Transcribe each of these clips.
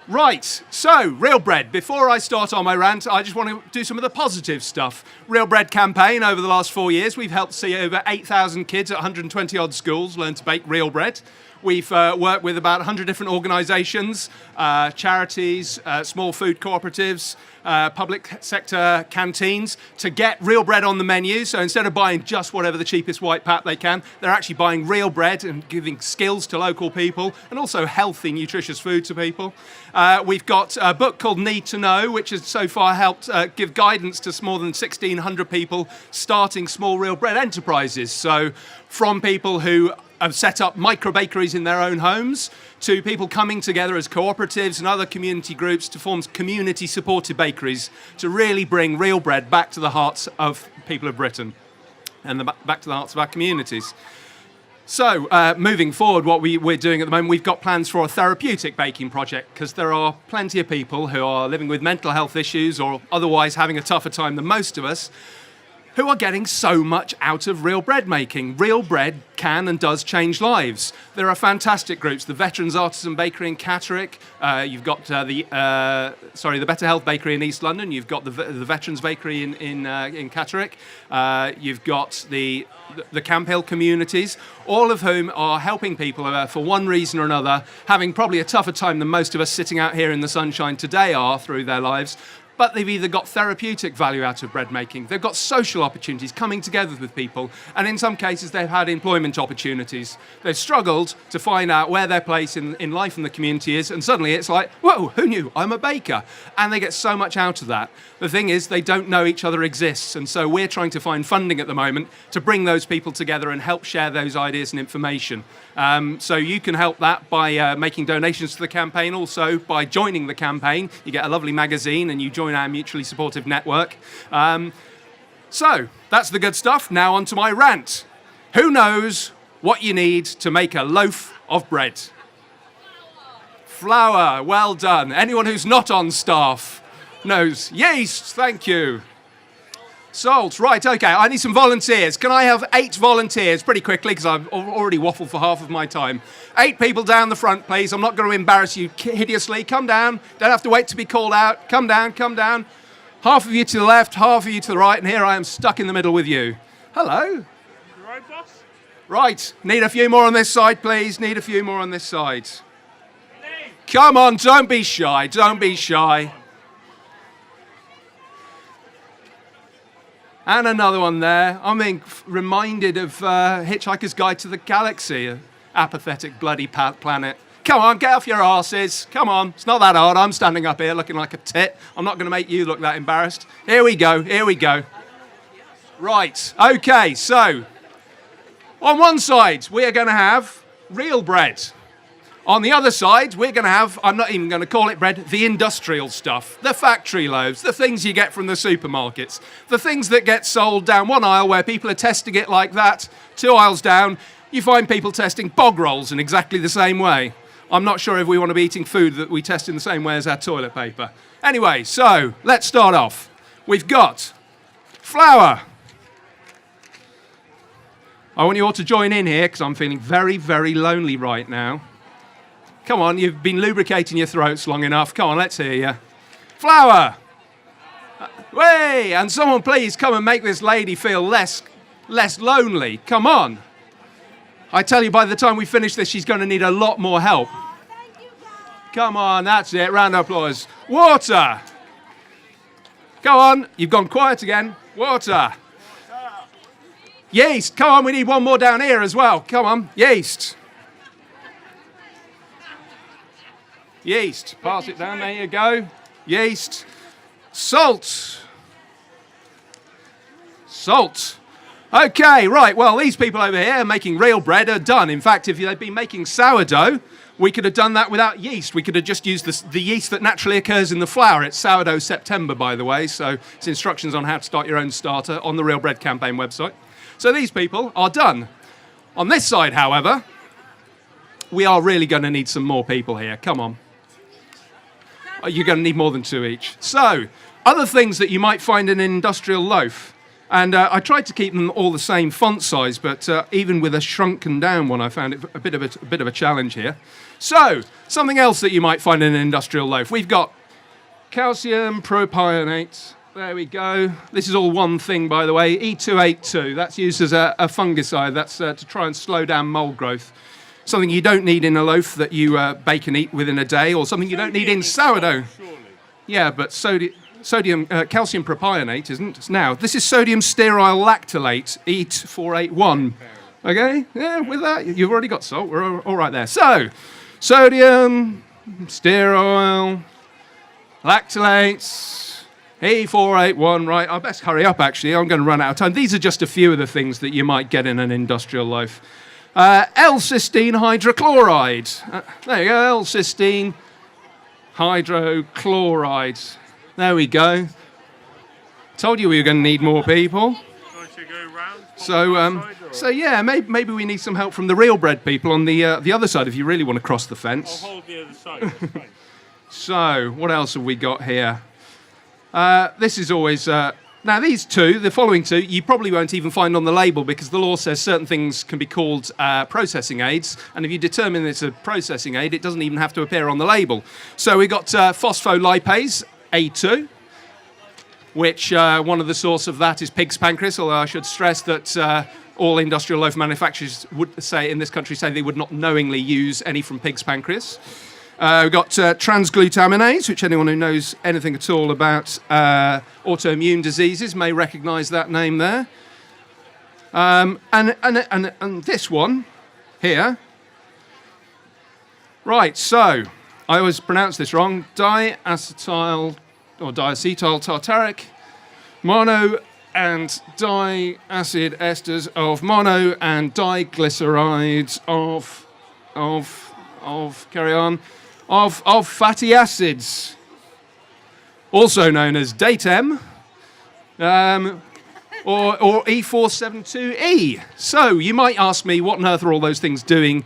Right, so Real Bread. Before I start on my rant, I just want to do some of the positive stuff. Real Bread campaign over the last 4 years, we've helped see over 8,000 kids at 120 odd schools learn to bake real bread. We've worked with about 100 different organisations, charities, small food cooperatives, public sector canteens to get real bread on the menu. So instead of buying just whatever the cheapest white pap they can, they're actually buying real bread and giving skills to local people and also healthy, nutritious food to people. We've got a book called Need to Know, which has so far helped give guidance to more than 1,600 people starting small real bread enterprises. So from people who have set up micro bakeries in their own homes to people coming together as cooperatives and other community groups to form community supported bakeries to really bring real bread back to the hearts of people of Britain and back to the hearts of our communities. So moving forward, what we're doing at the moment, we've got plans for a therapeutic baking project because there are plenty of people who are living with mental health issues or otherwise having a tougher time than most of us, who are getting so much out of real bread making. Real bread can and does change lives. There are fantastic groups, the Veterans Artisan Bakery in Catterick, you've got the Better Health Bakery in East London, you've got the Veterans Bakery in Catterick, you've got the Camp Hill communities, all of whom are helping people for one reason or another, having probably a tougher time than most of us sitting out here in the sunshine today are through their lives. But they've either got therapeutic value out of bread making, they've got social opportunities, coming together with people, and in some cases they've had employment opportunities. They've struggled to find out where their place in life in the community is, and suddenly it's like, whoa, who knew? I'm a baker. And they get so much out of that. The thing is, they don't know each other exists, and so we're trying to find funding at the moment to bring those people together and help share those ideas and information. So you can help that by making donations to the campaign, also by joining the campaign. You get a lovely magazine and you join our mutually supportive network. So that's the good stuff. Now on to my rant. Who knows what you need to make a loaf of bread? Flour. Well done. Anyone who's not on staff knows. Yeast. Thank you. Salt. Right, okay. I need some volunteers. Can I have 8 volunteers pretty quickly because I've already waffled for half of my time. 8 people down the front, please. I'm not going to embarrass you hideously. Come down. Don't have to wait to be called out. Come down, come down. Half of you to the left, half of you to the right, and here I am stuck in the middle with you. Hello. You right, boss? Right. Need a few more on this side, please. Need a few more on this side. Come on, don't be shy. Don't be shy. And another one there. I'm being reminded of Hitchhiker's Guide to the Galaxy, a apathetic bloody planet. Come on, get off your arses. Come on, it's not that hard. I'm standing up here looking like a tit. I'm not going to make you look that embarrassed. Here we go, here we go. Right, okay, so on one side, we are going to have real bread. On the other side, we're going to have, I'm not even going to call it bread, the industrial stuff, the factory loaves, the things you get from the supermarkets, the things that get sold down one aisle where people are testing it like that, 2 aisles down, you find people testing bog rolls in exactly the same way. I'm not sure if we want to be eating food that we test in the same way as our toilet paper. Anyway, so let's start off. We've got flour. I want you all to join in here because I'm feeling very, very lonely right now. Come on, you've been lubricating your throats long enough. Come on, let's hear you. Flour. Way! And someone please come and make this lady feel less lonely. Come on. I tell you, by the time we finish this, she's going to need a lot more help. Come on, that's it. Round of applause. Water. Go on. You've gone quiet again. Water. Yeast. Come on, we need one more down here as well. Come on. Yeast. Yeast. Pass it down. There you go. Yeast. Salt. Salt. Okay, right. Well, these people over here making real bread are done. In fact, if they'd been making sourdough, we could have done that without yeast. We could have just used the yeast that naturally occurs in the flour. It's Sourdough September, by the way, so it's instructions on how to start your own starter on the Real Bread Campaign website. So these people are done. On this side, however, we are really going to need some more people here. Come on. You're going to need more than 2 each. So, other things that you might find in an industrial loaf. And I tried to keep them all the same font size, but even with a shrunken down one, I found it a bit of a challenge here. So, something else that you might find in an industrial loaf. We've got calcium propionate. There we go. This is all one thing, by the way. E282. That's used as a fungicide. That's to try and slow down mold growth. Something you don't need in a loaf that you bake and eat within a day, or something you don't need in sourdough. Yeah, but calcium propionate isn't. Now, this is sodium stearyl lactylate, E481. Okay? Yeah, with that, you've already got salt. We're all right there. So, sodium stearyl lactylates, E481. Right, I best hurry up, actually. I'm going to run out of time. These are just a few of the things that you might get in an industrial loaf. L-cysteine hydrochloride. There you go, L-cysteine hydrochloride. There we go. Told you we were going to need more people. So yeah, maybe we need some help from the real bread people on the other side if you really want to cross the fence. I'll hold the other side. That's fine. So what else have we got here? This is always. Now, these two, the following two, you probably won't even find on the label because the law says certain things can be called processing aids, and if you determine it's a processing aid, it doesn't even have to appear on the label. So we've got phospholipase, A2, which one of the source of that is pig's pancreas, although I should stress that all industrial loaf manufacturers would say, in this country, say they would not knowingly use any from pig's pancreas. We've got transglutaminase, which anyone who knows anything at all about autoimmune diseases may recognise that name there. And this one here. Right, so I always pronounce this wrong. Diacetyl or diacetyl tartaric, mono and diacid esters of mono and diglycerides of fatty acids, also known as DATEM, or E472E. So you might ask me, what on earth are all those things doing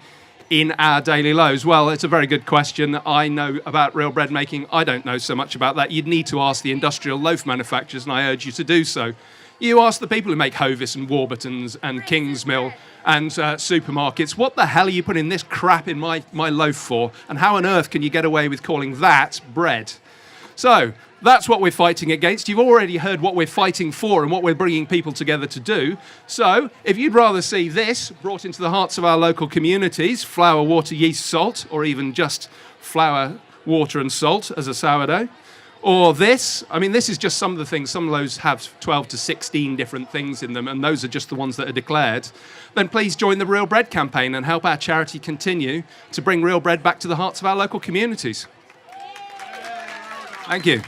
in our daily loaves? Well, it's a very good question. I know about real bread making. I don't know so much about that. You'd need to ask the industrial loaf manufacturers, and I urge you to do so. You ask the people who make Hovis and Warburtons and Kingsmill and supermarkets, what the hell are you putting this crap in my loaf for? And how on earth can you get away with calling that bread? So that's what we're fighting against. You've already heard what we're fighting for and what we're bringing people together to do. So if you'd rather see this brought into the hearts of our local communities, flour, water, yeast, salt, or even just flour, water and salt as a sourdough, or this, I mean, this is just some of the things. Some of those have 12 to 16 different things in them, and those are just the ones that are declared. Then please join the Real Bread campaign and help our charity continue to bring real bread back to the hearts of our local communities. Thank you.